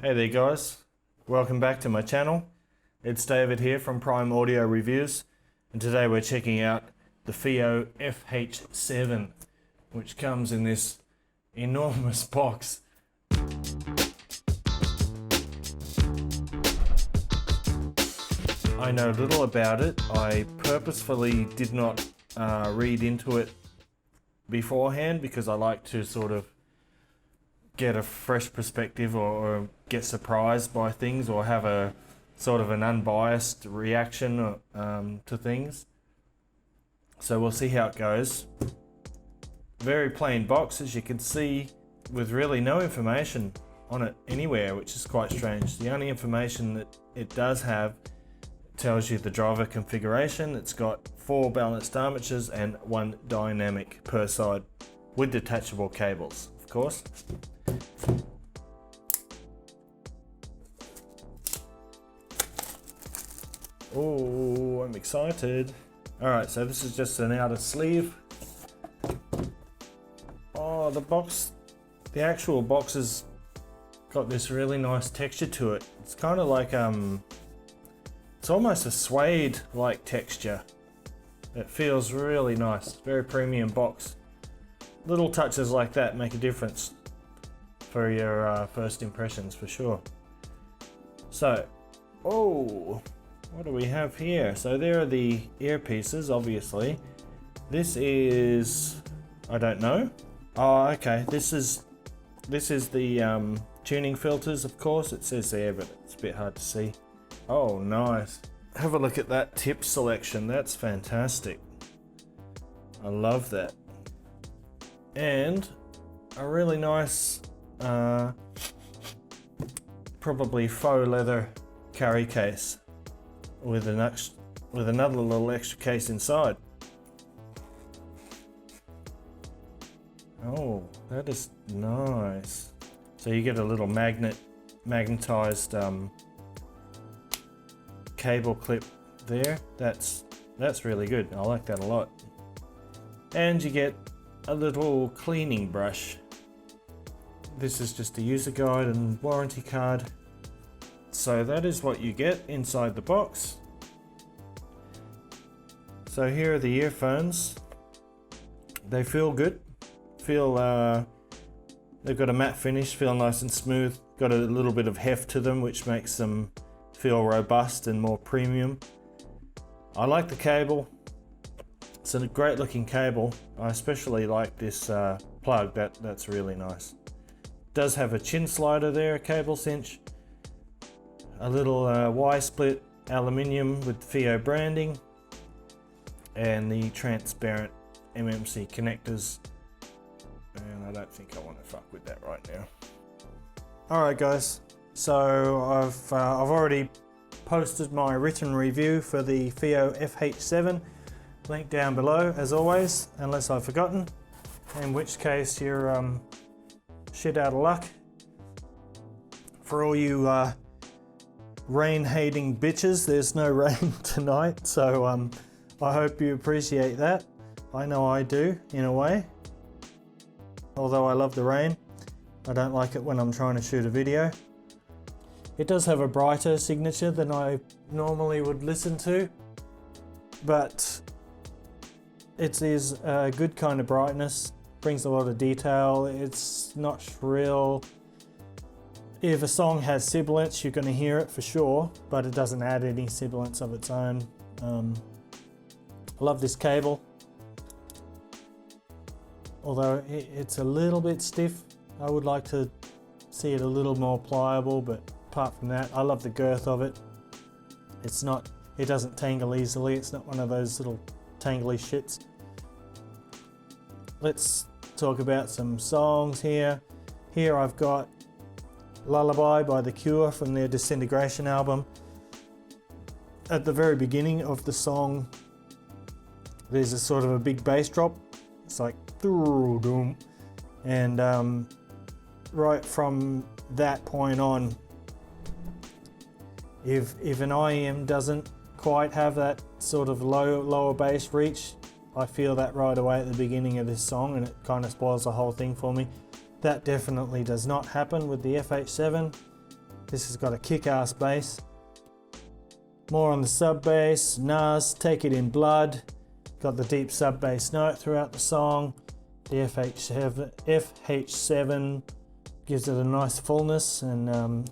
Hey there guys, welcome back to my channel. It's David here from Prime Audio Reviews, and today we're checking out the FiiO FH7, which comes in this enormous box. I know little about it. I purposefully did not read into it beforehand because I like to sort of get a fresh perspective or get surprised by things or have a sort of an unbiased reaction to things. So we'll see how it goes. Very plain box, as you can see, with really no information on it anywhere, which is quite strange. The only information that it does have tells you the driver configuration. It's got 4 balanced armatures and 1 dynamic per side with detachable cables, of course. Oh, I'm excited. Alright, so this is just an outer sleeve. Oh, the actual box has got this really nice texture to it. It's kind of like, it's almost a suede-like texture. It feels really nice, very premium box. Little touches like that make a difference for your first impressions, for sure. So, oh, what do we have here? So there are the earpieces, obviously. This is, I don't know. Oh, okay, this is the tuning filters, of course. It says there, but it's a bit hard to see. Oh, nice. Have a look at that tip selection. That's fantastic. I love that. And a really nice probably faux leather carry case with another little extra case inside. Oh, that is nice. So you get a little magnetized cable clip there. That's really good. I like that a lot. And you get a little cleaning brush. This is just a user guide and warranty card. So that is what you get inside the box. So here are the earphones. They feel good. They've got a matte finish, feel nice and smooth. Got a little bit of heft to them, which makes them feel robust and more premium. I like the cable. It's a great looking cable. I especially like this plug. That's really nice. Does have a chin slider there, a cable cinch, a little Y-split aluminium with FiiO branding, and the transparent MMC connectors. And I don't think I want to fuck with that right now. Alright guys, so I've already posted my written review for the FiiO FH7. Link down below, as always, unless I've forgotten, in which case you're shit out of luck. For all you rain-hating bitches, there's no rain tonight, so I hope you appreciate that. I know I do, in a way. Although I love the rain, I don't like it when I'm trying to shoot a video. It does have a brighter signature than I normally would listen to, but it is a good kind of brightness, brings a lot of detail, it's not shrill. If a song has sibilance, you're going to hear it for sure, but it doesn't add any sibilance of its own. I love this cable, although it's a little bit stiff. I would like to see it a little more pliable, but apart from that, I love the girth of it. It doesn't tangle easily, it's not one of those little tangly shits. Let's talk about some songs here. Here I've got Lullaby by The Cure from their Disintegration album. At the very beginning of the song, there's a sort of a big bass drop. It's like, and right from that point on, if an IEM doesn't quite have that sort of lower bass reach, I feel that right away at the beginning of this song, and it kind of spoils the whole thing for me. That definitely does not happen with the FH7. This has got a kick-ass bass. More on the sub bass, Nas, Take It in Blood. Got the deep sub bass note throughout the song. The FH7 gives it a nice fullness and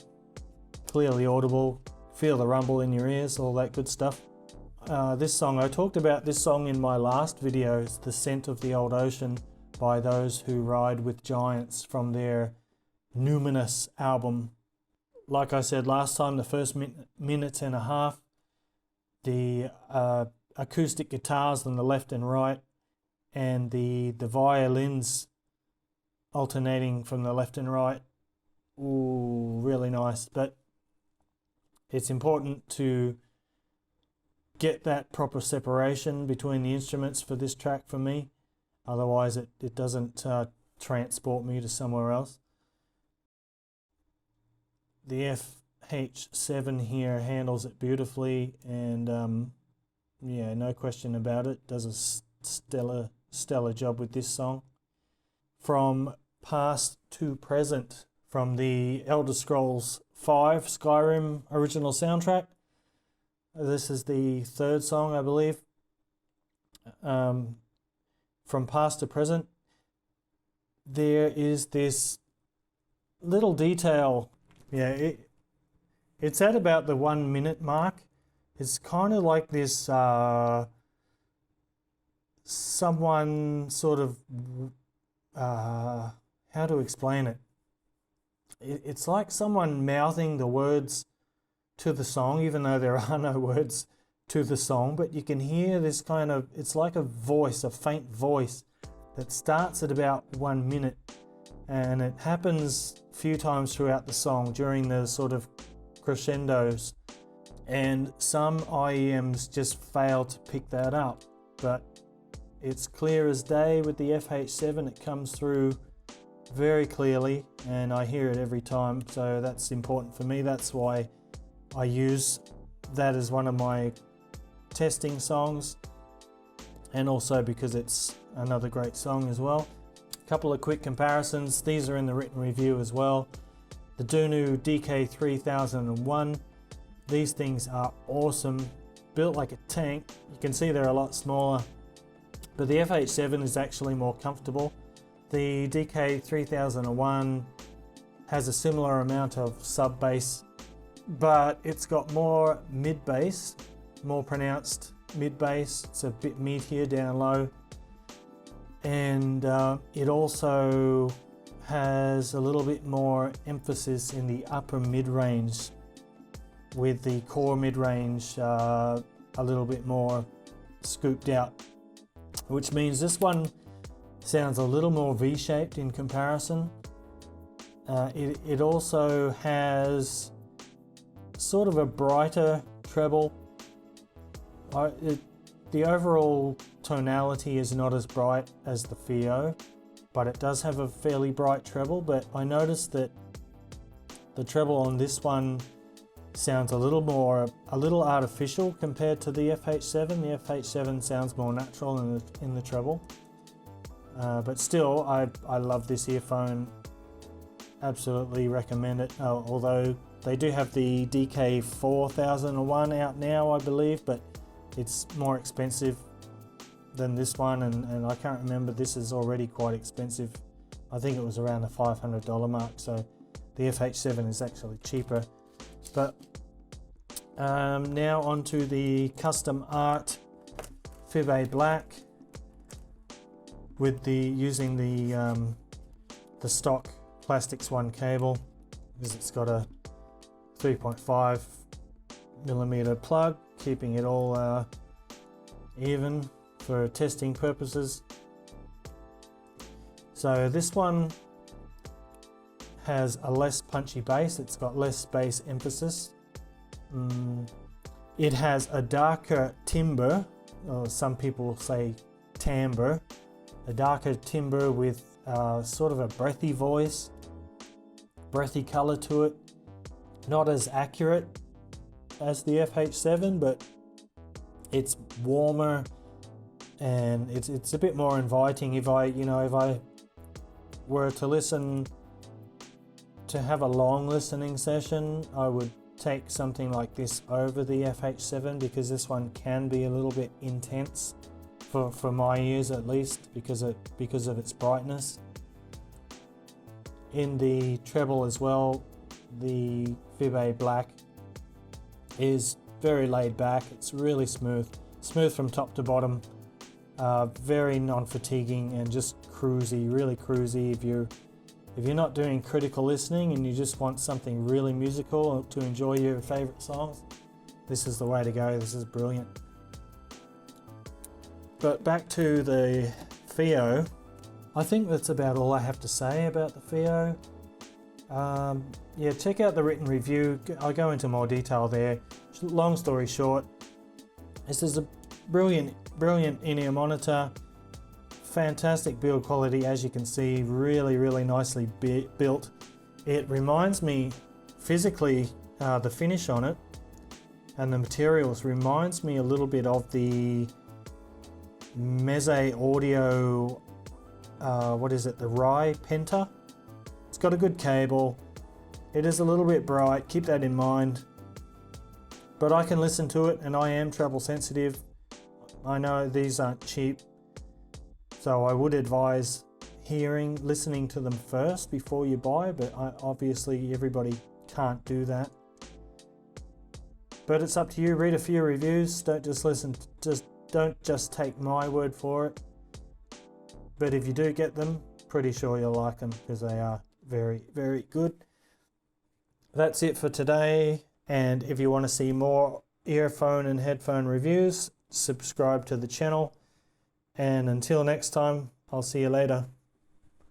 clearly audible. Feel the rumble in your ears, all that good stuff. This song, I talked about this song in my last video. It's The Scent of the Old Ocean by Those Who Ride with Giants from their Numinous album. Like I said last time, the first minute and a half, the acoustic guitars on the left and right, and the violins alternating from the left and right. Ooh, really nice. But it's important to get that proper separation between the instruments for this track for me. Otherwise it doesn't transport me to somewhere else. The FH7 here handles it beautifully, and yeah, no question about it. Does a stellar job with this song. From Past to Present, from the Elder Scrolls V Skyrim original soundtrack. This is the third song, I believe. From Past to Present, there is this little detail. Yeah, it's at about the 1 minute mark. It's kind of like this someone sort of how to explain it? It's like someone mouthing the words to the song, even though there are no words to the song, but you can hear this kind of, it's like a voice, a faint voice that starts at about 1 minute, and it happens a few times throughout the song during the sort of crescendos, and some IEMs just fail to pick that up, but it's clear as day with the FH7. It comes through very clearly and I hear it every time, so that's important for me. That's why I use that as one of my testing songs, and also because it's another great song as well. A couple of quick comparisons. These are in the written review as well. The Dunu DK3001. These things are awesome, built like a tank. You can see they're a lot smaller, but the FH7 is actually more comfortable. The DK3001 has a similar amount of sub bass, but it's got more mid bass, more pronounced mid bass. It's a bit meatier down low, and it also has a little bit more emphasis in the upper mid range, with the core mid range a little bit more scooped out, which means this one sounds a little more V-shaped in comparison. It also has sort of a brighter treble. The overall tonality is not as bright as the FiiO, but it does have a fairly bright treble. But I noticed that the treble on this one sounds a little artificial compared to the FH7. The FH7 sounds more natural in the treble. But still, I love this earphone. Absolutely recommend it. Although they do have the DK4001 out now, I believe, but it's more expensive than this one, and I can't remember. This is already quite expensive. I think it was around the $500 mark, so the FH7 is actually cheaper. But now onto the custom art FiiO Black, with using the stock Plastics One cable, because it's got a 3.5mm plug, keeping it all even for testing purposes. So this one has a less punchy bass. It's got less bass emphasis. It has a darker timbre, or some people say timbre, a darker timbre with sort of a breathy voice, breathy color to it. Not as accurate as the FH7, but it's warmer and it's a bit more inviting. If I were to listen to have a long listening session, I would take something like this over the FH7, because this one can be a little bit intense for my ears, at least, because of its brightness. In the treble as well, the FiiO Black is very laid back. It's really smooth from top to bottom, very non-fatiguing and just cruisy, really cruisy. If you're not doing critical listening and you just want something really musical to enjoy your favorite songs, this is the way to go. This is brilliant. But back to the FiiO, I think that's about all I have to say about the FiiO. Yeah, check out the written review. I'll go into more detail there. Long story short, this is a brilliant in-ear monitor. Fantastic build quality, as you can see, really nicely built. It reminds me physically, the finish on it and the materials reminds me a little bit of the Meze Audio, what is it, the Rye Penta. It's got a good cable. It is a little bit bright, keep that in mind. But I can listen to it, and I am travel sensitive. I know these aren't cheap, so I would advise listening to them first before you buy, but obviously everybody can't do that. But it's up to you. Read a few reviews. Don't just take my word for it. But if you do get them, pretty sure you'll like them, because they are very good. That's it for today, and if you want to see more earphone and headphone reviews, subscribe to the channel, and until next time, I'll see you later.